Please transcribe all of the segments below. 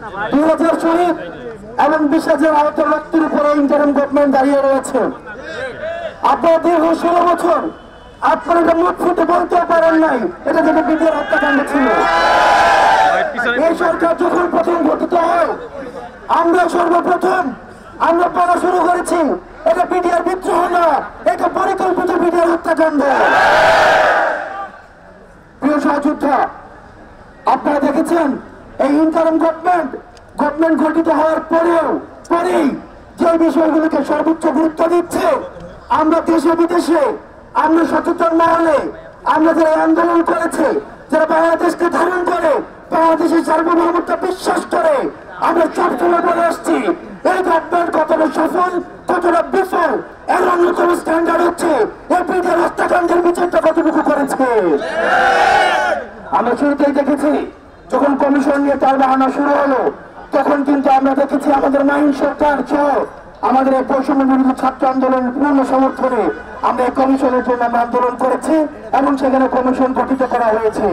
2000 শহীদ এবং 20,000 আহত ব্যক্তির উপরে ইন্টারিম গভর্নমেন্ট দাঁড়িয়ে রয়েছে। আপনারা দীর্ঘ 16 বছর আপনারা এটা মুখ ফুটে বলতেও পারেন নাই এটা যেটা বিডিআর হত্যাকাণ্ড ছিল। এই সরকার যখন প্রথম গঠিত হয় আমরা সর্বপ্রথম আমরা বলা শুরু করেছি এটা বিডিআর বিদ্রোহ না, এটা পরিকল্পিত বিডিআর হত্যাকাণ্ড। প্রিয় সহযোদ্ধা, আপনারা দেখেছেন এই ইন্টারিম গভর্নমেন্ট গঠিত হওয়ার পরেই যে বিষয়গুলোকে সর্বোচ্চ গুরুত্ব দিচ্ছে, আমরা দেশে বিদেশে আমরা সচেতন না হলে আমরা যারা আন্দোলন করেছে, যারা বাংলাদেশকে ধারণ করে বাংলাদেশের সার্বভৌমত্ব বিশ্বাস করে, আমরা সবসময় বলে আসছি এই গভর্নমেন্ট কতটা সফল কতটা বিফল এর অন্যতম স্ট্যান্ডার্ড হচ্ছে এই বিডিআর হত্যাকাণ্ডের বিচারটা কতটুকু করেছে। আমরা শুরুতেই দেখেছি যখন কমিশন নিয়ে তার বাহানা শুরু হলো তখন কিন্তু আমরা দেখেছি আমাদের মাইন সরকার সহ আমাদের এই বৈষম্য বিরোধী ছাত্র আন্দোলনের পূর্ণ সমর্থনে আমরা এই কমিশনের জন্য আমরা আন্দোলন করেছি এবং সেখানে কমিশন গঠিত করা হয়েছে।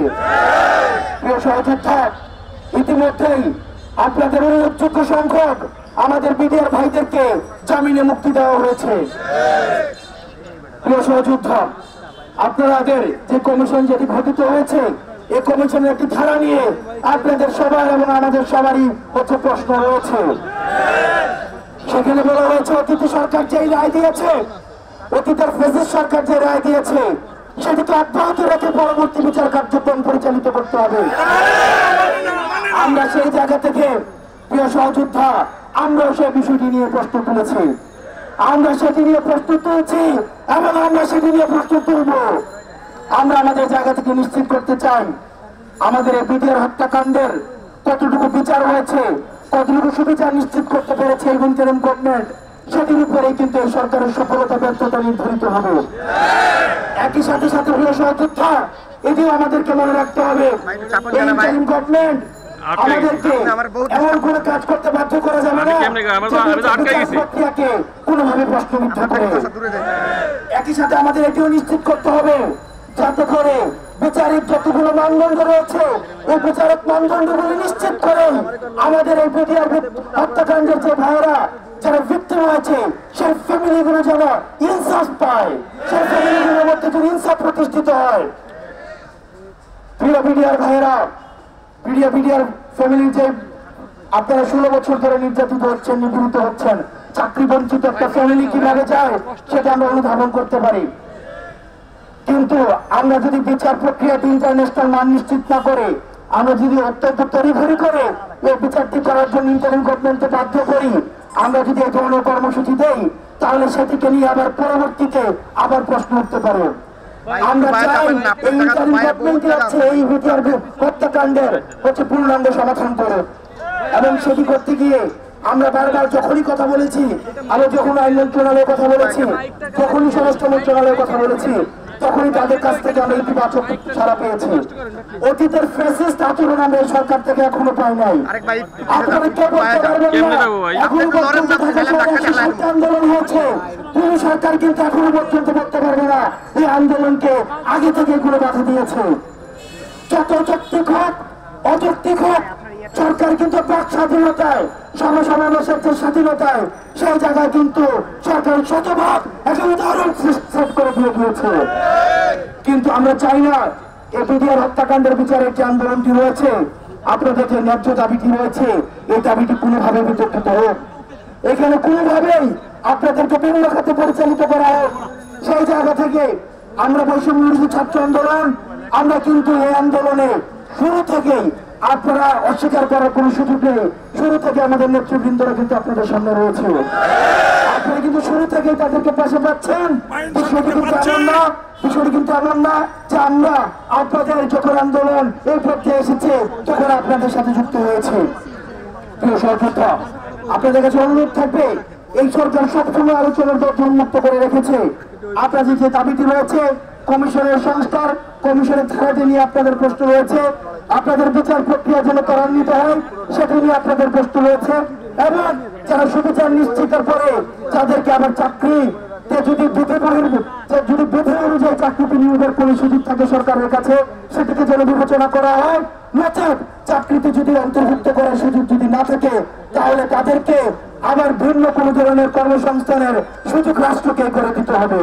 প্রিয় সহযোদ্ধা, ইতিমধ্যেই আপনাদের উল্লেখযোগ্য সংখ্যক আমাদের বিডিআর ভাইদেরকে জামিনে মুক্তি দেওয়া হয়েছে। প্রিয় সহযোদ্ধা, আপনাদের যে কমিশন যেটি গঠিত হয়েছে এই কমিশনের একটি ধারা নিয়ে আপনাদের সবার এবং আমাদের সবারই হচ্ছে প্রশ্ন রয়েছে। সেখানে বলা হয়েছে অতীত সরকার যেই রায় দিয়েছে, অতীতের ফ্যাসিস্ট সরকার যে রায় দিয়েছে সেটিকে অব্যাহত রেখে পরবর্তী বিচার কার্যক্রম পরিচালিত করতে হবে। আমরা সেই জায়গা থেকে প্রিয় সহযোদ্ধা আমরাও সেই বিষয়টি নিয়ে প্রশ্ন তুলেছি, আমরা সেটি নিয়ে প্রস্তুত তুলছি এবং আমরা সেটি নিয়ে প্রস্তুত তুলব। আমরা আমাদের জায়গা থেকে নিশ্চিত করতে চাই আমাদের এই বিডিআর হত্যাকাণ্ডের কতটুকু বিচার হয়েছে, কতটুকু সুবিচার নিশ্চিত করতে পেরেছে এই ইন্টারিম গভর্নমেন্ট, সেটির উপরেই কিন্তু এই সরকারের সফলতা ব্যর্থতা নির্ধারিত হবে। একই সাথে প্রিয় সহযোদ্ধা এটিও আমাদেরকে মনে রাখতে হবে এই ইন্টারিম গভর্নমেন্ট আমাদেরকে এমন কোনো কাজ করতে বাধ্য করা যাবে না প্রক্রিয়াকে কোনোভাবে প্রশ্নবিদ্ধ করে। একই সাথে আমাদের এটিও নিশ্চিত করতে হবে যাতে করে বিচারিক যতগুলো মানদণ্ড রয়েছে এই বিচারিক মানদণ্ডগুলি নিশ্চিত করে আমাদের এই বিডিআর হত্যাকাণ্ডের যে ভাইয়েরা যারা ভিক্টিম হয়েছে সেই ফ্যামিলিগুলো যেন ইনসাফ পায়, সেই ফ্যামিলিগুলোর মধ্যে যেন ইনসাফ প্রতিষ্ঠিত হয়। প্রিয় বিডিআর ভাইয়েরা, বিডিআর ফ্যামিলির যে আপনারা 16 বছর ধরে নির্যাতিত হচ্ছেন, নিপীড়িত হচ্ছেন, চাকরি বঞ্চিত একটা ফ্যামিলি কিভাবে যায় সেটা আমরা অনুধাবন করতে পারি। কিন্তু আমরা যদি বিচার প্রক্রিয়াটি ইন্টারন্যাশনাল মান নিশ্চিত না করে, আমরা যদি অত্যন্ত তড়িঘড়ি করে এই বিচারটি করার জন্য ইন্টারিম গভর্নমেন্টকে বাধ্য করি, আমরা যদি এই ধরনের কর্মসূচি দেই তাহলে সেটিকে নিয়ে আবার পরবর্তীতে আবার প্রশ্ন উঠতে পারে। আমরা চাই এই ইন্টারিম গভর্নমেন্ট হচ্ছে এই বিডিআর হত্যাকাণ্ডের হচ্ছে পূর্ণাঙ্গ সমাধান করে, এবং সেটি করতে গিয়ে আমরা বারবার যখনই কথা বলেছি, আমরা যখন আইন মন্ত্রণালয়ের কথা বলেছি, যখনই স্বরাষ্ট্র মন্ত্রণালয়ের কথা বলেছি, তখনই তাদের কাছ থেকে আমরা ইতিবাচক সাড়া পেয়েছি। অতীতের ফ্যাসিস্ট আচরণ আমরা সরকার থেকে এখনো পাই নাই। আপনারা কে বলতে পারবেন না এখনো পর্যন্ত আন্দোলন হয়েছে, কোন সরকার কিন্তু এখনো পর্যন্ত বলতে পারবে না এই আন্দোলনকে আগে থেকে এগুলো বাধা দিয়েছে। যত যৌক্তিক হোক অযৌক্তিক হোক, সরকার কিন্তু বাক স্বাধীনতায় সমাবেশের যে স্বাধীনতায় সেই জায়গায় কিন্তু সরকার শতভাগ একটা উদাহরণ সেট করে দিয়ে গিয়েছে। কিন্তু আমরা চাই না এই বিডিআর হত্যাকাণ্ডের বিচারের যে আন্দোলনটি রয়েছে, আপনাদের যে ন্যায্য দাবিটি রয়েছে এই দাবিটি কোনোভাবে বিতর্কিত হোক, এখানে কোনোভাবেই আপনাদেরকে বিভিন্ন খাতে পরিচালিত করা হোক। সেই জায়গা থেকে আমরা বৈষম্য বিরোধী ছাত্র আন্দোলন আমরা কিন্তু এই আন্দোলনে শুরু থেকেই আপনারা অস্বীকার করার কোন সুযোগ নেই, শুরু থেকে আমাদের নেতৃবৃন্দরা কিন্তু আপনাদের সামনে রয়েছে, আপনারা কিন্তু শুরু থেকেই তাদেরকে পাশে পাচ্ছেন। বিষয়টি কিন্তু এমন না, বিষয়টি কিন্তু এমন না যে আমরা আপনাদের যখন আন্দোলন এই পর্যায়ে এসেছে তখন আপনাদের সাথে যুক্ত হয়েছে। প্রিয় সহযোদ্ধা, আপনাদের কাছে অনুরোধ থাকবে এই সরকার সবসময় আলোচনার দরজা উন্মুক্ত করে রেখেছে। আপনাদের যে দাবিটি রয়েছে কমিশনের সংস্কার, কমিশনের ধারাটি নিয়ে আপনাদের প্রশ্ন রয়েছে, আপনাদের বিচার প্রক্রিয়া যেন ত্বরান্বিত হয় সেটি নিয়ে আপনাদের প্রশ্ন রয়েছে, এবং যারা সুবিচার নিশ্চিতের পরে যাদেরকে আবার চাকরি যদি বিধি অনুযায়ী চাকরিতে নিয়োগের কোন সুযোগ থাকে সরকারের কাছে সেটিকে যেন বিবেচনা করা হয় নচেত চাকরিতে যদি অন্তর্ভুক্ত করার সুযোগ যদি না থাকে তাহলে তাদেরকে আবার ভিন্ন কোন ধরনের কর্মসংস্থানের সুযোগ রাষ্ট্রকে করে দিতে হবে,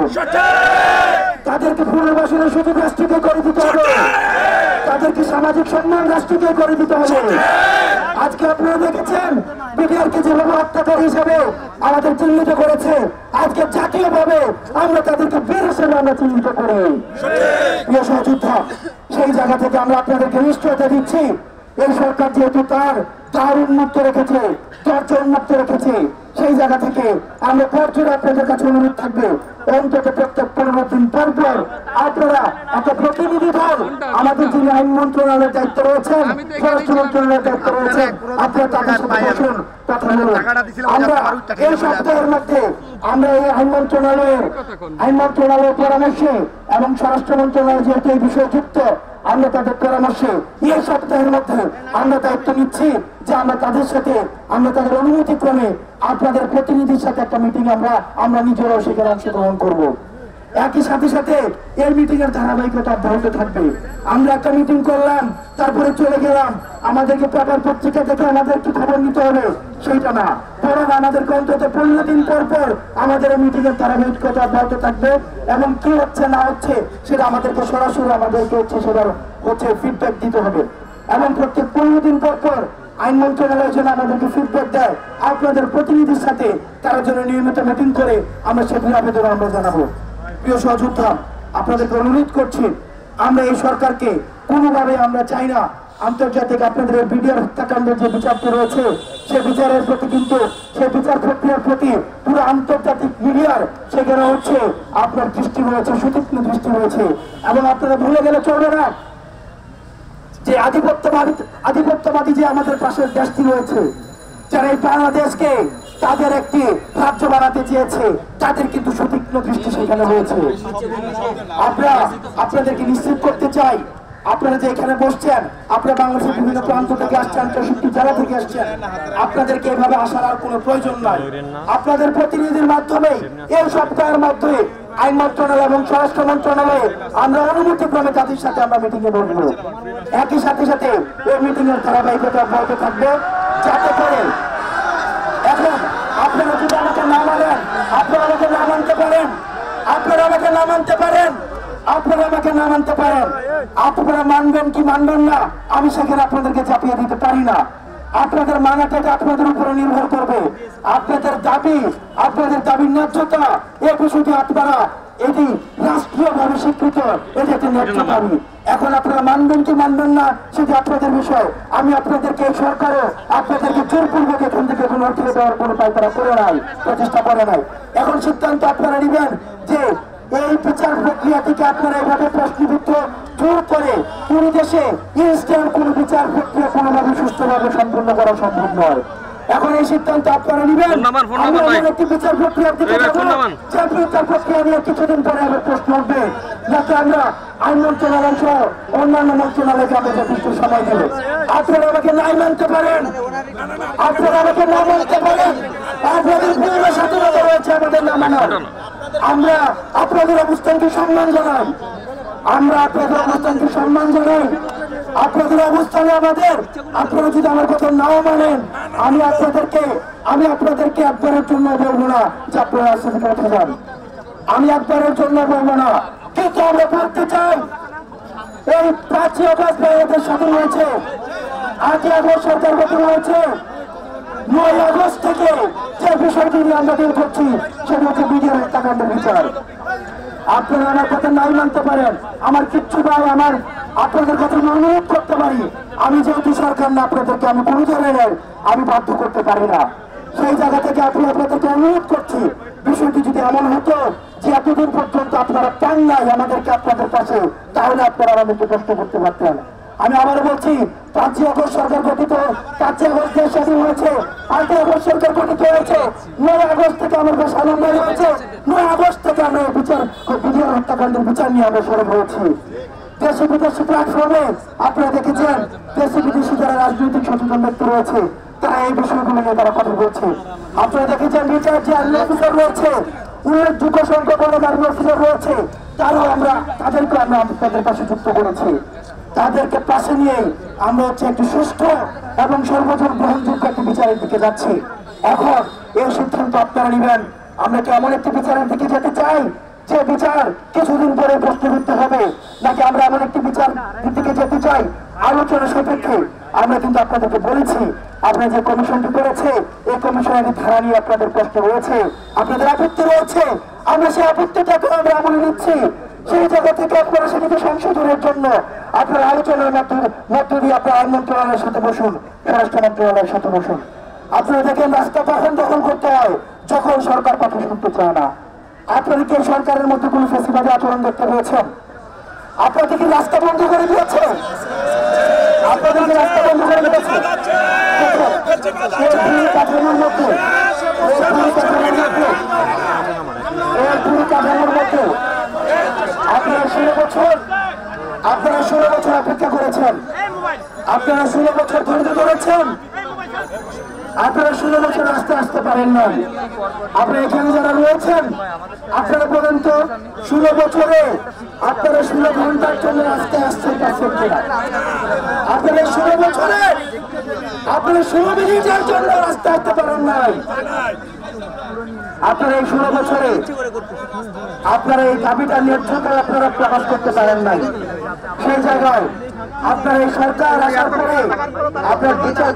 তাদেরকে পুনর্বাসনের সুযোগ রাষ্ট্রকে করে দিতে হবে, তাদেরকে সামাজিক সম্মান রাষ্ট্রকে করে দিতে হবে। আজকে আপনারা দেখেছেন বিডিআরকে যেভাবে হত্যাকারী হিসেবে আমাদের চিহ্নিত করেছে, আজকে জাতীয়ভাবে আমরা তাদেরকে বীর হিসেবে আমরা চিহ্নিত করি। প্রিয় সহযোদ্ধা, সেই জায়গা থেকে আমরা আপনাদেরকে নিশ্চয়তা দিচ্ছি এই সরকার যেহেতু তার উন্মুক্ত রেখেছে, চর্চা উন্মুক্ত রেখেছে, সেই জায়গা থেকে আমরা পরজোরে আপনাদের কাছে অনুরোধ থাকবে অন্তত প্রত্যেক 15 দিন পর পর আপনারা একটা প্রতিনিধি দল আমাদের যিনি আইন মন্ত্রণালয়ের দায়িত্ব রয়েছেন, স্বরাষ্ট্র মন্ত্রণালয়ের দায়িত্ব রয়েছেন, আপনারা তাদের সাথে বসুন, কথা বলুন। আমরা এই সপ্তাহের মধ্যে আমরা এই আইন মন্ত্রণালয়ের পরামর্শে এবং স্বরাষ্ট্র মন্ত্রণালয় যেহেতু এই বিষয়ে যুক্ত, আমরা তাদের পরামর্শে এই সপ্তাহের মধ্যে আমরা দায়িত্ব নিচ্ছি যে আমরা তাদের সাথে আমরা তাদের অনুমতি ক্রমে আপনাদের প্রতিনিধির সাথে একটা মিটিং আমরা নিজেরাও সেখানে অংশগ্রহণ করব। একই সাথে সাথে এই মিটিং এর ধারাবাহিকতা অব্যাহত থাকবে। আমরা একটা মিটিং করলাম, তারপরে চলে গেলাম, আমাদেরকে পেপার পত্রিকা দেখে আমাদেরকে খবর নিতে হবে সেইটা না, বরং আমাদেরকে অন্তত 15 দিন পর পর আমাদের এই মিটিং এর ধারাবাহিকতা অব্যাহত থাকবে এবং কি হচ্ছে না হচ্ছে সেটা আমাদেরকে সরাসরি সেটা ফিডব্যাক দিতে হবে। এবং প্রত্যেক 15 দিন পর পর আইন মন্ত্রণালয় যেন আমাদেরকে ফিডব্যাক দেয়, আপনাদের প্রতিনিধির সাথে তারা যেন নিয়মিত মিটিং করে আমরা সেটির আবেদন আমরা জানাবো। প্রিয় সহযোদ্ধা, আপনাদেরকে অনুরোধ করছি, আমরা এই সরকারকে কোনোভাবে আমরা চাই না আন্তর্জাতিক আপনাদের বিডিআর হত্যাকাণ্ডের যে বিচারটি রয়েছে সে বিচারের প্রতি কিন্তু সেই বিচার প্রক্রিয়ার প্রতি পুরো আন্তর্জাতিক মিডিয়ার সেখানে হচ্ছে আপনার দৃষ্টি রয়েছে, সুতীক্ষ্ণ দৃষ্টি রয়েছে। এবং আপনারা ভুলে গেলে চলবে না যে আধিপত্যবাদী যে আমাদের পাশের দেশটি রয়েছে, যারা এই বাংলাদেশকে তাদের একটি রাজ্য বানাতে চেয়েছে, তাদের কিন্তু সুতীক্ষ্ণ দৃষ্টি সেখানে রয়েছে। আপনাদেরকে নিশ্চিত করতে চাই, আপনারা যে এখানে বসছেন, আপনারা বাংলাদেশের বিভিন্ন প্রান্ত থেকে আসছেন, 64 জেলা থেকে আসছেন, আপনাদেরকে এভাবে আসার আর কোনো প্রয়োজন নাই। আপনাদের প্রতিনিধির মাধ্যমে এই সপ্তাহের মধ্যে আইন মন্ত্রণালয় এবং স্বরাষ্ট্র মন্ত্রণালয়ে আমরা অনুমতি ক্রমে তাদের সাথে আমরা মিটিং এ বসবো। একই সাথে সাথে এই মিটিং এর ধারাবাহিকতা অব্যাহত থাকবে, যাতে করে এখন আপনারা যদি আমাকে না মানেন, আপনারা আমাকে না মানতে পারেন, আপনারা মানবেন কি মানবেন না আমি সেখানে আপনাদেরকে চাপিয়ে দিতে পারি না। আপনাদের মানাটা আপনাদের উপরে নির্ভর করবে। আপনাদের দাবির ন্যায্যতা এই বিষয়টি আপনারা এটি রাষ্ট্রীয়ভাবে স্বীকৃত, এটি একটি ন্যায্য দাবি। এখন আপনারা মানবেন কি মানবেন না সেটি আপনাদের বিষয়। আমি আপনাদেরকে সরকারও আপনাদেরকে জোরপূর্বক এখান থেকে কোনো উঠিয়ে দেওয়ার কোনো পায়তারা করে নাই, প্রচেষ্টা করে নাই। এখন সিদ্ধান্ত আপনারা নেবেন যে এই বিচার প্রক্রিয়া থেকে আপনারা এভাবে প্রশ্নবিদ্ধ জোর করে পুরো দেশে ইনস্ট্যান্ট কোন বিচার প্রক্রিয়া কোনোভাবে সুস্থভাবে সম্পূর্ণ করা সম্ভব নয়। এখন এই সিদ্ধান্ত আপনারা নেবেন। একটি বিচার প্রক্রিয়ার দিকে যাবো, যে বিচার প্রক্রিয়া নিয়ে কিছুদিন পরে আবার প্রশ্ন উঠবে, যাতে আমরা আইন মন্ত্রণালয় সহ অন্যান্য মন্ত্রণালয়কে আমরা যথেষ্ট সময় দেব। আপনারা আমাকে নাই মানতে পারেন, আপনাদের পূর্ণ স্বাধীনতা রয়েছে আমাদের না মানার। আমরা আপনাদের অবস্থানকে সম্মান জানাই, আপনাদের অবস্থানে আপনারা যদি আমার কথা নাও মানেন, আমি আপনাদেরকে একবারের জন্য বলবো না যে আপনারা আসতে উঠে যান, আমি একবারের জন্য বলবো না। কিন্তু আমরা বলতে চাই এই 5ই আগস্ট বাংলাদেশ স্বাধীন হয়েছে, 8ই আগস্ট সরকার গঠন হয়েছে, 9ই আগস্ট থেকে যে বিষয়টি নিয়ে আমরা বের করছি সেটা হচ্ছে বিডিআর হত্যাকাণ্ডের বিচার। আপনারা আমার কথা নাই মানতে পারেন, আমার কিচ্ছু নাই, আপনাদের কথা অনুরোধ করতে পারি। আমি যেহেতু সরকার না, আপনাদেরকে আমি কোনো ধরনের আমি বাধ্য করতে পারি না। সেই জায়গা থেকে আপনাদেরকে অনুরোধ করছি, বিষয়টি যদি এমন হতো যে এতদিন পর্যন্ত আপনারা পান নাই আমাদেরকে আপনাদের কাছে, তাহলে আপনারা আমাদেরকে কষ্ট করতে পারতেন। আমি আবার বলছি, 5ই আগস্ট সরকার গঠিত, 5ই আগস্ট দেশ স্বাধীন হয়েছে, 8ই আগস্ট সরকার গঠিত হয়েছে, 9ই আগস্ট থেকে আমার বেশ আনন্দ হয়েছে, 9ই আগস্ট থেকে আমরা বিডিআর হত্যাকাণ্ডের বিচার নিয়ে আমরা সরব হয়েছি। দেশে বিদেশি প্ল্যাটফর্মে আপনারা দেখেছেন, দেশে বিদেশি যারা রাজনৈতিক সচেতন ব্যক্তি রয়েছে তারা এই বিষয়গুলো নিয়ে তারা কথা বলছে। আপনারা দেখেছেন রিটায়ার্ড যে আর্মি অফিসার রয়েছে, উল্লেখযোগ্য সংখ্যক অনেক আর্মি অফিসার রয়েছে, তাদেরকে আমরা আপনাদের পাশে যুক্ত করেছি। তাদেরকে পাশে নিয়ে আমরা হচ্ছে একটি সুষ্ঠু এবং সর্বজন গ্রহণযোগ্য একটি বিচারের দিকে যাচ্ছি। এখন এই সিদ্ধান্ত আপনারা নেবেন, আমরা কি এমন একটি বিচারের দিকে যেতে চাই যে বিচার কিছুদিন পরে প্রশ্নবিদ্ধ হবে, নাকি আমরা এমন একটি বিচার দিকে যেতে চাই আলোচনা সাপেক্ষে? আমরা কিন্তু আপনাদেরকে বলেছি, আপনারা যে কমিশনটি করেছে এই কমিশনের ধারা নিয়ে আপনাদের প্রশ্ন রয়েছে, আপনাদের আপত্তি রয়েছে। আমরা সেই আপত্তিটাকে আমরা আমলে নিচ্ছি। সেই জায়গা থেকে আপনারা সেটিকে সংশোধনের জন্য আপনারা আলোচনার মধ্য দিয়ে আপনারা আইন মন্ত্রণালয়ের সাথে বসুন, স্বরাষ্ট্র মন্ত্রণালয়ের সাথে বসুন। আপনারা দেখেন রাস্তা কখন দখল করতে হয়, যখন সরকার কথা শুনতে চায় না। আপনারা কি সরকারের মধ্যে কোনো ফেসিবাদী আচরণ দেখতে পেয়েছেন? আপনাদের কি রাস্তা বন্ধ করে দিয়েছে? আপনাদের কি রাস্তা বন্ধ করে দিয়েছে? কাঠামোর মধ্যে আপনারা 16 বছর অপেক্ষা করেছেন, আপনারা 16 বছর ধৈর্য ধরেছেন, আপনারা 16 বছর আসতে আসতে পারেন না। আপনারা এখানে যারা রয়েছেন আপনারা বলেন তো 16 বছরে আপনারা 16 ঘন্টার জন্য আসতে আসতে পারছেন কিনা? আপনারা 16 বছরে আপনারা 16 মিনিটের জন্য রাস্তা আসতে পারেন নাই। আপনারা এই 16 বছরে আপনারা এই দাবিটা ন্যায্যতা আপনারা প্রকাশ করতে পারেন নাই। সেই জায়গায় আপনার এই সরকার আসার পরে আপনার বিচার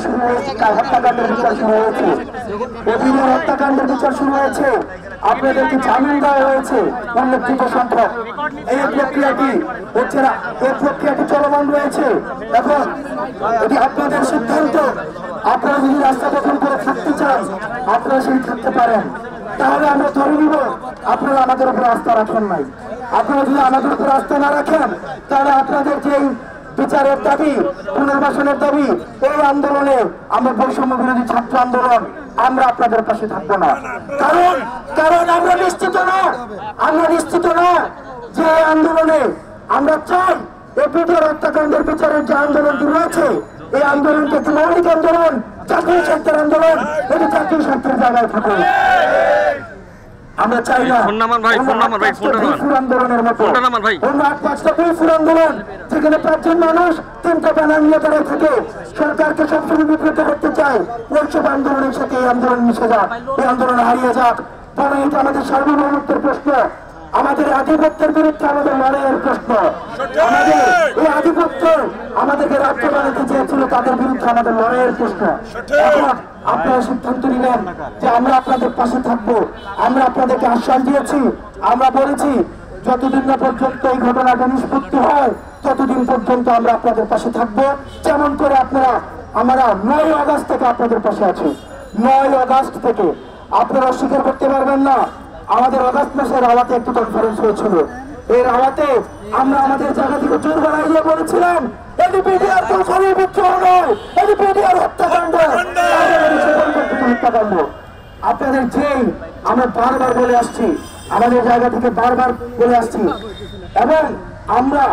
শুরু হয়েছে, হত্যাকাণ্ডের বিচার শুরু হয়েছে, বিভিন্ন হত্যাকাণ্ডের বিচার শুরু হয়েছে, আপনাদেরকে জামিন দেওয়া হয়েছে উল্লেখযোগ্য সংখ্যক। এই প্রক্রিয়াটি হচ্ছে না, এই প্রক্রিয়াটি চলমান রয়েছে। এখন এটি আপনাদের সিদ্ধান্ত। আপনারা যদি রাস্তা দখল করে থাকতে চান আপনারা সেই থাকতে পারেন, তাহলে আমরা ধরে নিব আপনারা আমাদের উপর আস্থা রাখেন নাই। আপনারা যদি আমাদের উপর আস্থা না রাখেন তাহলে আপনাদের যে বিচারের দাবি, পুনর্বাসনের দাবি, এই আন্দোলনে আমরা বৈষম্য বিরোধী ছাত্র আন্দোলন আমরা আপনাদের পাশে থাকবো না। কারণ আমরা নিশ্চিত না যে আন্দোলনে আমরা চাই এপিডিআর হত্যাকাণ্ডের বিচারের যে আন্দোলনটি রয়েছে এই আন্দোলনটি একটি মৌলিক আন্দোলন, জাতীয় স্বার্থের আন্দোলন, এটি জাতীয় স্বার্থের জায়গায় থাকে। আমরা চাই না আন্দোলনের মতো অন্য 8-5টা কৈফুর আন্দোলন যেখানে 5 জন মানুষ 3টা ব্যানার নিয়ে দাঁড়িয়ে থাকে, সরকারকে সবসময় বিব্রত করতে চায়। ওইসব আন্দোলনের সাথে এই আন্দোলন মিশে যাক, এই আন্দোলন হারিয়ে যাক। কারণ এটা আমাদের সার্বভৌমত্বের প্রশ্ন, আমাদের আধিপত্যের বিরুদ্ধে আমাদের লড়াইয়ের প্রশ্ন। আমাদের এই আধিপত্য আমাদেরকে রাজ্য বানাতে চেয়েছিল, তাদের বিরুদ্ধে আমাদের লড়াইয়ের প্রশ্ন। এখন আপনারা সিদ্ধান্ত নিলেন যে আমরা আপনাদের পাশে থাকবো। আমরা আপনাদেরকে আশ্বাস দিয়েছি, আমরা বলেছি যতদিন না পর্যন্ত এই ঘটনাটা নিষ্পত্তি হয় ততদিন পর্যন্ত আমরা আপনাদের পাশে থাকবো। যেমন করে আমরা 9 আগস্ট থেকে আপনাদের পাশে আছি। 9 আগস্ট থেকে আপনারা স্বীকার করতে পারবেন না, আমাদের আগস্ট মাসের রাওয়াতে একটি কনফারেন্স হয়েছিল। এই রাওয়াতে আমরা আমাদের জায়গা থেকে জোর গলায় দিয়ে বলেছিলাম এডিপিডিআর কৌশলের বিদ্রোহ নয়, এডিপিডিআর হত্যাকাণ্ড। আপনাদের যেই আমরা বারবার বলে আসছি, আমাদের জায়গা থেকে বারবার বলে আসছি, এবং আমরা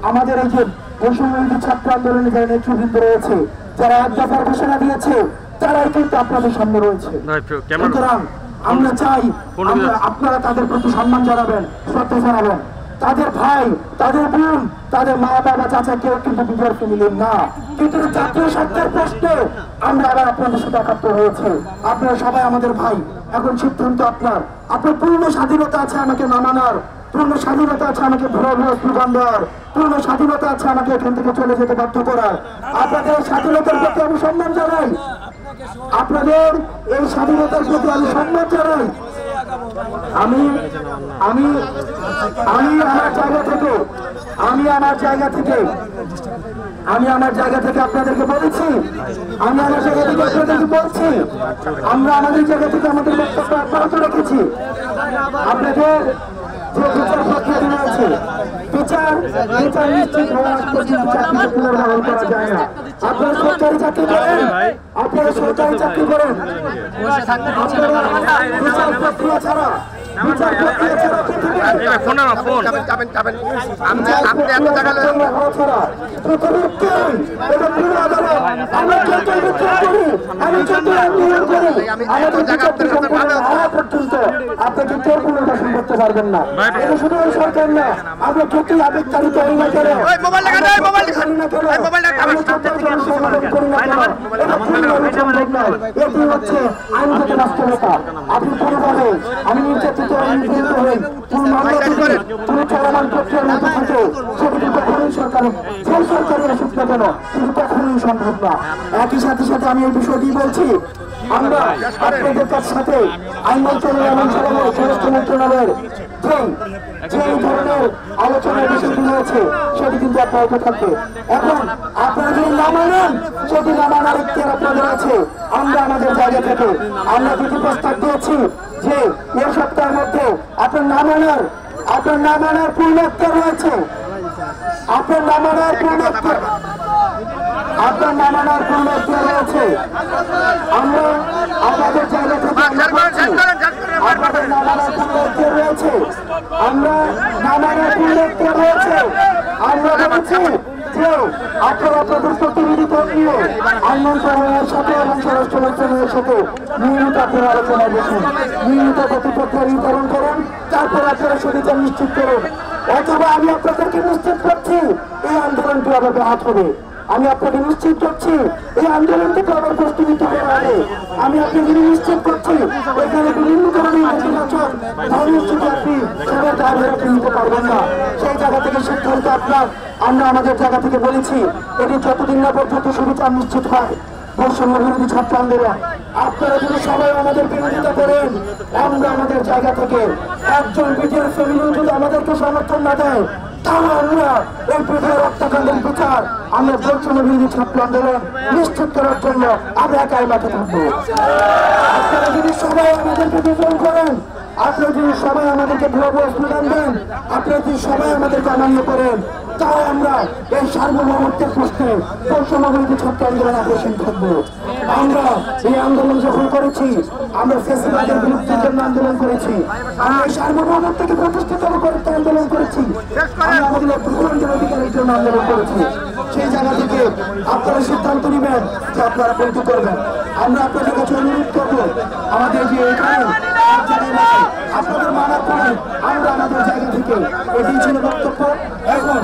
আমাদের এই যে বৈষম্য ছাত্র আন্দোলনে যারা নেতৃবৃন্দ রয়েছে, যারা এক দফার ঘোষণা দিয়েছে, তারাই কিন্তু আপনাদের সামনে রয়েছে। সুতরাং আমরা চাই আপনারা তাদের প্রতি সম্মান জানাবেন, শ্রদ্ধা জানাবেন। তাদের ভাই, তাদের বোন, তাদের মা বাবা, চাচা কেউ কিন্তু বিজয়ের ফ্যামিলির না, কিন্তু জাতীয় স্বার্থের প্রশ্নে আমরা আবার আপনাদের সাথে একাত্ম হয়েছে। আপনারা সবাই আমাদের ভাই। এখন সিদ্ধান্ত আপনার পূর্ণ স্বাধীনতা আছে আমাকে না মানার, পূর্ণ স্বাধীনতা আছে আমাকে স্লোগান দেওয়ার, পূর্ণ স্বাধীনতা আছে আমাকে এখান থেকে চলে যেতে বাধ্য করার। আপনাদের স্বাধীনতার প্রতি আমি সম্মান জানাই, আপনাদের এই স্বাধীনতার প্রতি আমি সম্মান জানাই। আমি আমার জায়গা থেকে আপনাদেরকে বলেছি, আমরা আমাদের জায়গা থেকে আমাদের বক্তব্য অব্যাহত রেখেছি। আপনাদের যে বিচার প্রক্রিয়া রয়েছে, বিচার নিশ্চিত হওয়ার পর্যন্ত চাকরিকে পুনর্বহাল করা যায় না। আপনারা সরকারি চাকরি করেন, বিচার প্রক্রিয়া ছাড়া আপনাকে কেউ পুনর্বাসন করতে করতে পারবেন না। এটা শুধু এই সরকার না, আমরা যতই আবেগতাড়িত হই না কেন, এটি হচ্ছে আইনগত বাস্তবতা। আপনি কোনোভাবে আমি নির্যাতিত হই পুরো চলমান প্রক্রিয়ার মধ্যে থাকে, সেটি কখনোই সরকার যে সরকারি আসুক না কেন কিন্তু কখনোই সম্ভব না। একই সাথে সাথে আমি এই বিষয়টি বলছি, আমরা আপনাদের সাথে আইন মন্ত্রণালয় এবং স্বরাষ্ট্র মন্ত্রণালয়ের যে ধরনের আলোচনার বিষয়টি রয়েছে সেটি কিন্তু অব্যাহত থাকবে। এখন আপনারা যদি না মানেন, সেটি না মানার ইখতিয়ার আপনাদের আছে। আমরা আমাদের জায়গা থেকে আমরা দুটি প্রস্তাব দিয়েছি যে এই সপ্তাহের মধ্যে আপনার না মানার পূর্ণ ইখতিয়ার রয়েছে। আপনার না মানার পূর্ণ ইখতিয়ার রয়েছে। আমরা আমাদের জায়গা থেকে আপনাদের না মানার পূর্ণ ইখতিয়ার রয়েছে। আমরা না মানার পূর্ণ ইখতিয়ার রয়েছে। আমরা বলেছি যে আপনারা আপনাদের প্রতিনিধিত্ব নিয়ে আইন মন্ত্রণালয়ের সাথে এবং স্বরাষ্ট্র মন্ত্রণালয়ের সাথে নিয়মিত আপনারা আলোচনায় বসুন, নিয়মিত গতিপথ নির্ধারণ করুন, তারপর আপনারা সুবিধা নিশ্চিত করুন। অথবা আমি আপনাদেরকে নিশ্চিত করছি এই আন্দোলনটি আবার ব্যাহত হবে। আমি আপনাকে নিশ্চিত করছি এই আন্দোলন থেকে আবার প্রস্তুতি করা হবে। আমি আপনাকে নিশ্চিত করছি এখানে বিভিন্ন ধরনের নেতিবাচক কর্মসূচি আপনি সবার দাবি আপনি নিতে পারবেন না। সেই জায়গা থেকে সিদ্ধান্ত আপনার। আমরা আমাদের জায়গা থেকে বলেছি এটি যতদিন না পর্যন্ত সুবিধা নিশ্চিত হয় বৈষম্য বিরোধী ছাত্র আন্দোলন, আপনারা যদি সবাই আমাদের বিরোধিতা করেন, আমরা আমাদের জায়গা থেকে একজন বিজের ফ্যামিলি যদি আমাদেরকে সমর্থন না দেয়, তাহলে আমরা এই বিজয় হত্যাকাণ্ডের বিচার আমরা বৈষম্য বিরোধী ছাত্র আন্দোলন নিশ্চিত করার জন্য আমরা একাই মাঠে থাকবো। আপনারা যদি সবাই আমাদেরকে বিজয় করেন, আপনারা যদি সবাই আমাদেরকে ভুয়া স্লোগান দেন, আপনারা যদি সবাই আমাদেরকে অমান্য করেন, তাও আমরা এই সার্বভৌমত্বের প্রশ্নে বৈষম্য বিরোধী ছাত্র আন্দোলন অগ্রসর থাকবো। আমরা এই আন্দোলন যখন করেছি, আমরা ফ্যাসিবাদের বিরুদ্ধে জন্য আন্দোলন করেছি, আমরা এই সার্বভৌমত্বকে প্রতিষ্ঠিত করতে আন্দোলন করেছি, আমরা আমাদের ভূখণ্ডের অধিকারের জন্য আন্দোলন করেছি। সেই জায়গা থেকে আপনারা সিদ্ধান্ত নেবেন যে আপনারা বলতে করবেন। আমরা আপনাদের কাছে অনুরোধ করবো, আমাদের যে এখানে আপনাদের মানার পরে আমরা আমাদের জায়গা থেকে এটি ছিল বক্তব্য। এখন